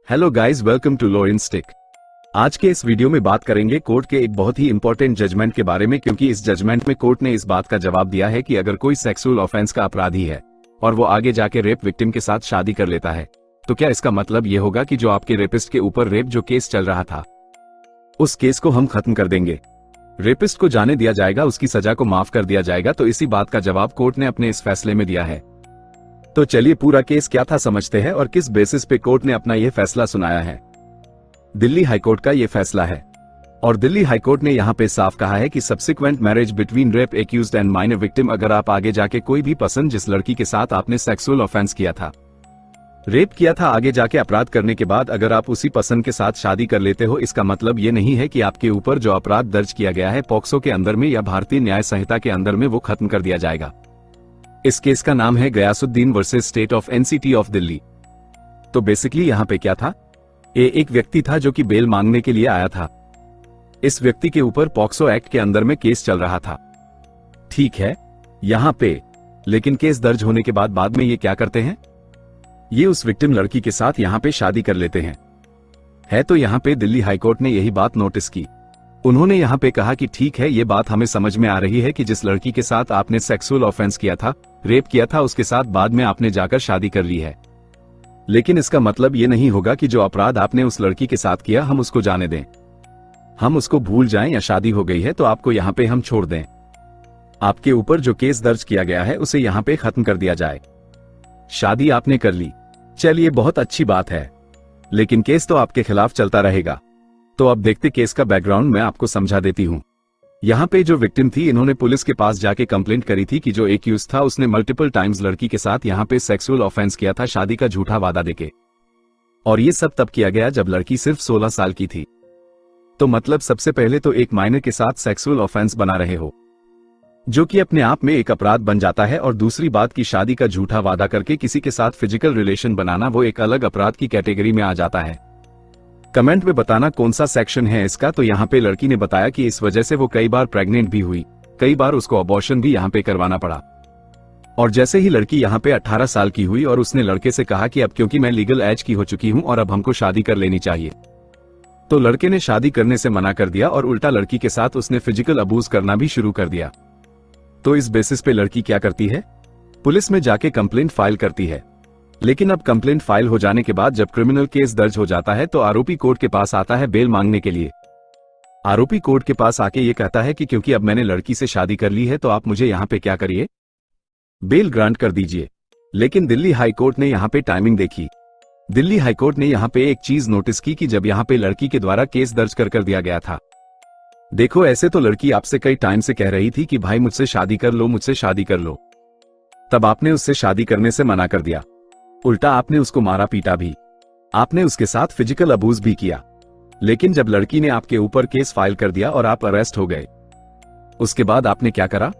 Hello guys, welcome to law in stick. आज के इस वीडियो में बात करेंगे कोर्ट के एक बहुत ही इंपॉर्टेंट जजमेंट के बारे में, क्योंकि इस जजमेंट में कोर्ट ने इस बात का जवाब दिया है कि अगर कोई सेक्सुअल ऑफेंस का अपराधी है और वो आगे जाके रेप विक्टिम के साथ शादी कर लेता है, तो क्या इसका मतलब ये होगा कि जो आपके रेपिस्ट के ऊपर रेप जो केस चल रहा था, उस केस को हम खत्म कर देंगे, रेपिस्ट को जाने दिया जाएगा, उसकी सजा को माफ कर दिया जाएगा? तो इसी बात का जवाब कोर्ट ने अपने इस फैसले में दिया है। तो चलिए पूरा केस क्या था समझते हैं और किस बेसिस पे कोर्ट ने अपना यह फैसला सुनाया है। दिल्ली हाईकोर्ट का यह फैसला है और दिल्ली हाईकोर्ट ने यहां पे साफ कहा है कि subsequent marriage between rape accused and minor victim, अगर आप आगे जाके कोई भी पसंद जिस लड़की के साथ आपने सेक्सुअल ऑफेंस किया था, रेप किया था, आगे जाके अपराध करने के बाद अगर आप उसी पसंद के साथ शादी कर लेते हो, इसका मतलब ये नहीं है कि आपके ऊपर जो अपराध दर्ज किया गया है पॉक्सो के अंदर में या भारतीय न्याय संहिता के अंदर में, वो खत्म कर दिया जाएगा। इस केस का नाम है Gayasuddin versus state of NCT of Delhi. तो बेसिकली यहां पे क्या था, एक व्यक्ति था जो कि बेल मांगने के लिए आया था। इस व्यक्ति के ऊपर पॉक्सो एक्ट के अंदर में केस चल रहा था, ठीक है यहां पे। लेकिन केस दर्ज होने के बाद में ये क्या करते हैं, ये उस विक्टिम लड़की के साथ यहां पे शादी कर लेते हैं। तो यहां पे दिल्ली हाईकोर्ट ने यही बात नोटिस की। उन्होंने यहां पे कहा कि ठीक है, ये बात हमें समझ में आ रही है कि जिस लड़की के साथ आपने सेक्सुअल ऑफेंस किया था, रेप किया था, उसके साथ बाद में आपने जाकर शादी कर ली है। लेकिन इसका मतलब ये नहीं होगा कि जो अपराध आपने उस लड़की के साथ किया हम उसको जाने दें, हम उसको भूल जाएं, या शादी हो गई है तो आपको यहां पे हम छोड़ दें। आपके ऊपर जो केस दर्ज किया गया है उसे यहां पे खत्म कर दिया जाए। शादी आपने कर ली, चलिए बहुत अच्छी बात है, लेकिन केस तो आपके खिलाफ चलता रहेगा। तो अब देखते केस का बैकग्राउंड मैं आपको समझा देती हूं। यहां पे जो विक्टिम थी, इन्होंने पुलिस के पास जाके कंप्लेंट करी थी कि जो एक्यूज था उसने मल्टीपल टाइम्स लड़की के साथ यहां पे सेक्सुअल ऑफेंस किया था, शादी का झूठा वादा देके। और ये सब तब किया गया जब लड़की सिर्फ 16 साल की थी। तो मतलब सबसे पहले तो एक माइनर के साथ सेक्सुअल ऑफेंस बना रहे हो, जो कि अपने आप में एक अपराध बन जाता है। और दूसरी बात की शादी का झूठा वादा करके किसी के साथ फिजिकल रिलेशन बनाना, वो एक अलग अपराध की कैटेगरी में आ जाता है। कमेंट में बताना कौन सा सेक्शन है इसका। तो यहाँ पे लड़की ने बताया कि इस वजह से वो कई बार प्रेग्नेंट भी हुई, कई बार उसको अबॉर्शन भी यहाँ पे करवाना पड़ा। और जैसे ही लड़की यहाँ पे 18 साल की हुई और उसने लड़के से कहा कि अब क्योंकि मैं लीगल एज की हो चुकी हूँ और अब हमको शादी कर लेनी चाहिए, तो लड़के ने शादी करने से मना कर दिया और उल्टा लड़की के साथ उसने फिजिकल अबूज करना भी शुरू कर दिया। तो इस बेसिस पे लड़की क्या करती है, पुलिस में जाके कंप्लेंट फाइल करती है। लेकिन अब कंप्लेंट फाइल हो जाने के बाद जब क्रिमिनल केस दर्ज हो जाता है तो आरोपी कोर्ट के पास आता है बेल मांगने के लिए। आरोपी कोर्ट के पास आके ये कहता है कि क्योंकि अब मैंने लड़की से शादी कर ली है तो आप मुझे यहाँ पे क्या करिए, बेल ग्रांट कर दीजिए। लेकिन दिल्ली हाईकोर्ट ने यहाँ पे टाइमिंग देखी। दिल्ली हाईकोर्ट ने यहाँ पे एक चीज नोटिस की कि जब यहाँ पे लड़की के द्वारा केस दर्ज कर दिया गया था, देखो ऐसे तो लड़की आपसे कई टाइम से कह रही थी कि भाई मुझसे शादी कर लो, मुझसे शादी कर लो, तब आपने उससे शादी करने से मना कर दिया। उल्टा आपने उसको मारा पीटा भी, आपने उसके साथ फिजिकल अबूज भी किया। लेकिन जब लड़की ने आपके ऊपर केस फाइल कर दिया और आप अरेस्ट हो गए, उसके बाद आपने क्या करा,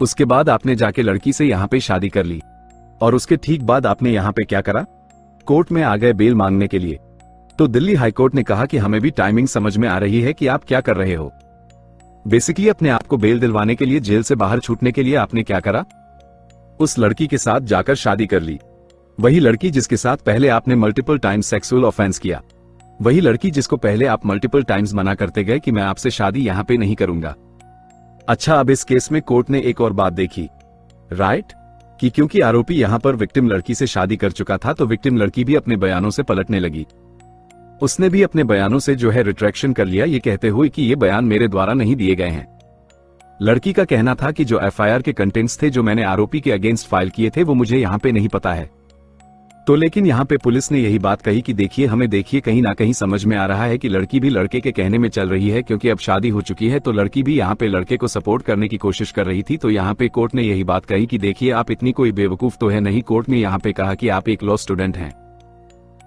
उसके बाद आपने जाके लड़की से यहाँ पे शादी कर ली और उसके ठीक बाद आपने यहाँ पे क्या करा, कोर्ट में आ गए बेल मांगने के लिए। तो दिल्ली हाईकोर्ट ने कहा कि हमें भी टाइमिंग समझ में आ रही है कि आप क्या कर रहे हो। बेसिकली अपने आप को बेल दिलवाने के लिए, जेल से बाहर छूटने के लिए आपने क्या करा, उस लड़की के साथ जाकर शादी कर ली। वही लड़की जिसके साथ पहले आपने मल्टीपल टाइम्स सेक्सुअल ऑफेंस किया, वही लड़की जिसको पहले आप मल्टीपल टाइम्स मना करते गए कि मैं आपसे शादी यहां पे नहीं करूंगा। अच्छा, अब इस केस में कोर्ट ने एक और बात देखी, राइट, कि क्योंकि आरोपी यहां पर विक्टिम लड़की से शादी कर चुका था तो विक्टिम लड़की भी अपने बयानों से पलटने लगी। उसने भी अपने बयानों से जो है रिट्रैक्शन कर लिया, ये कहते हुए कि ये बयान मेरे द्वारा नहीं दिए गए हैं। लड़की का कहना था कि जो एफआईआर के कंटेंट्स थे जो मैंने आरोपी के अगेंस्ट फाइल किए थे वो मुझे यहाँ पे नहीं पता है। तो लेकिन यहाँ पे पुलिस ने यही बात कही कि देखिए, हमें देखिए कहीं ना कहीं समझ में आ रहा है कि लड़की भी लड़के के कहने में चल रही है, क्योंकि अब शादी हो चुकी है तो लड़की भी यहाँ पे लड़के को सपोर्ट करने की कोशिश कर रही थी। तो यहाँ पे कोर्ट ने यही बात कही कि देखिए आप इतनी कोई बेवकूफ तो है नहीं। कोर्ट ने यहाँ पे कहा कि आप एक लॉ स्टूडेंट हैं,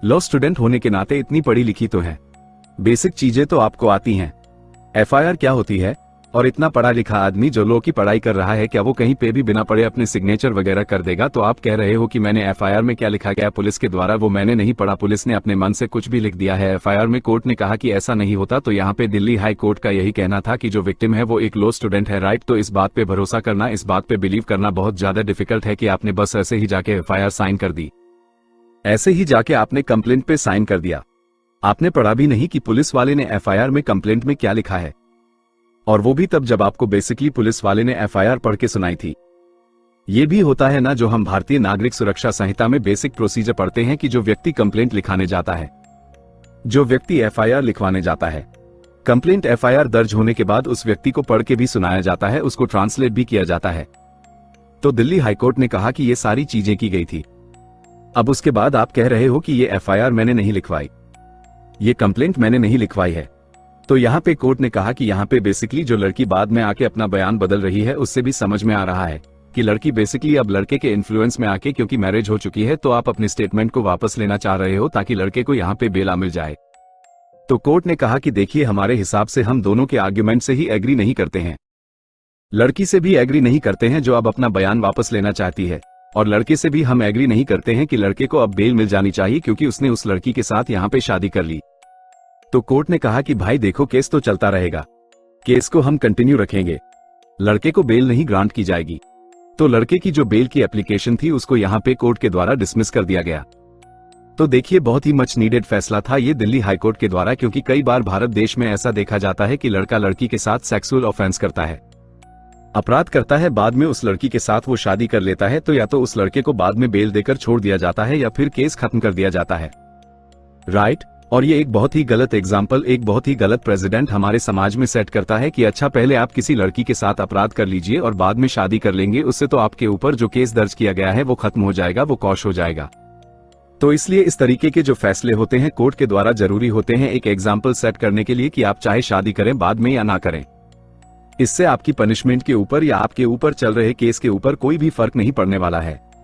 लॉ स्टूडेंट होने के नाते इतनी पढ़ी लिखी तो है, बेसिक चीजें तो आपको आती हैं, एफआईआर क्या होती है, और इतना पढ़ा लिखा आदमी जो लॉ की पढ़ाई कर रहा है, क्या वो कहीं पे भी बिना पढ़े अपने सिग्नेचर वगैरह कर देगा? तो आप कह रहे हो कि मैंने एफआईआर में क्या लिखा गया पुलिस के द्वारा वो मैंने नहीं पढ़ा, पुलिस ने अपने मन से कुछ भी लिख दिया है एफआईआर में। कोर्ट ने कहा कि ऐसा नहीं होता। तो यहाँ पे दिल्ली हाई कोर्ट का यही कहना था कि जो विक्टिम है वो एक लॉ स्टूडेंट है, राइट। तो इस बात पे भरोसा करना, इस बात पे बिलीव करना बहुत ज्यादा डिफिकल्ट है कि आपने बस ऐसे ही जाके एफआईआर साइन कर दी, ऐसे ही जाके आपने कंप्लेंट पे साइन कर दिया। आपने पढ़ा भी नहीं कि पुलिस वाले ने एफआईआर में कंप्लेंट में क्या लिखा है, और वो भी तब जब आपको बेसिकली पुलिस वाले ने एफआईआर पढ़ के सुनाई थी। ये भी होता है ना जो हम भारतीय नागरिक सुरक्षा संहिता में बेसिक प्रोसीजर पढ़ते हैं कि जो व्यक्ति कंप्लेंट लिखाने जाता है, जो व्यक्ति एफआईआर लिखवाने जाता है, कंप्लेंट एफआईआर दर्ज होने के बाद उस व्यक्ति को पढ़ के भी सुनाया जाता है, उसको ट्रांसलेट भी किया जाता है। तो दिल्ली हाईकोर्ट ने कहा कि ये सारी चीजें की गई थी। अब उसके बाद आप कह रहे हो कि ये एफआईआर मैंने नहीं लिखवाई, ये कंप्लेंट मैंने नहीं लिखवाई है। तो यहाँ पे कोर्ट ने कहा कि यहाँ पे बेसिकली जो लड़की बाद में आके अपना बयान बदल रही है, उससे भी समझ में आ रहा है कि लड़की बेसिकली अब लड़के के इन्फ्लुएंस में आके, क्योंकि मैरिज हो चुकी है, तो आप अपने स्टेटमेंट को वापस लेना चाह रहे हो ताकि लड़के को यहाँ पे बेला मिल जाए। तो कोर्ट ने कहा कि देखिए, हमारे हिसाब से हम दोनों के आर्ग्यूमेंट से ही एग्री नहीं करते हैं, लड़की से भी एग्री नहीं करते हैं जो अब अपना बयान वापस लेना चाहती है, और लड़के से भी हम एग्री नहीं करते हैं कि लड़के को अब बेल मिल जानी चाहिए क्योंकि उसने उस लड़की के साथ यहाँ पे शादी कर ली। तो कोर्ट ने कहा कि भाई देखो, केस तो चलता रहेगा, केस को हम कंटिन्यू रखेंगे, लड़के को बेल नहीं ग्रांट की जाएगी। तो लड़के की जो बेल की एप्लीकेशन थी उसको यहाँ पे कोर्ट के द्वारा डिसमिस कर दिया गया। तो देखिए, बहुत ही मच नीडेड फैसला था ये दिल्ली हाईकोर्ट के द्वारा, क्योंकि कई बार भारत देश में ऐसा देखा जाता है कि लड़का लड़की के साथ सेक्सुअल ऑफेंस करता है, अपराध करता है, बाद में उस लड़की के साथ वो शादी कर लेता है, तो या तो उस लड़के को बाद में बेल देकर छोड़ दिया जाता है या फिर केस खत्म कर दिया जाता है, राइट। और ये एक बहुत ही गलत एग्जाम्पल, एक बहुत ही गलत प्रेसिडेंट हमारे समाज में सेट करता है कि अच्छा, पहले आप किसी लड़की के साथ अपराध कर लीजिए और बाद में शादी कर लेंगे, उससे तो आपके ऊपर जो केस दर्ज किया गया है वो खत्म हो जाएगा, वो कॉश हो जाएगा। तो इसलिए इस तरीके के जो फैसले होते हैं कोर्ट के द्वारा जरूरी होते हैं, एक एग्जाम्पल सेट करने के लिए कि आप चाहे शादी करें बाद में या ना करें, इससे आपकी पनिशमेंट के ऊपर या आपके ऊपर चल रहे केस के ऊपर कोई भी फर्क नहीं पड़ने वाला है।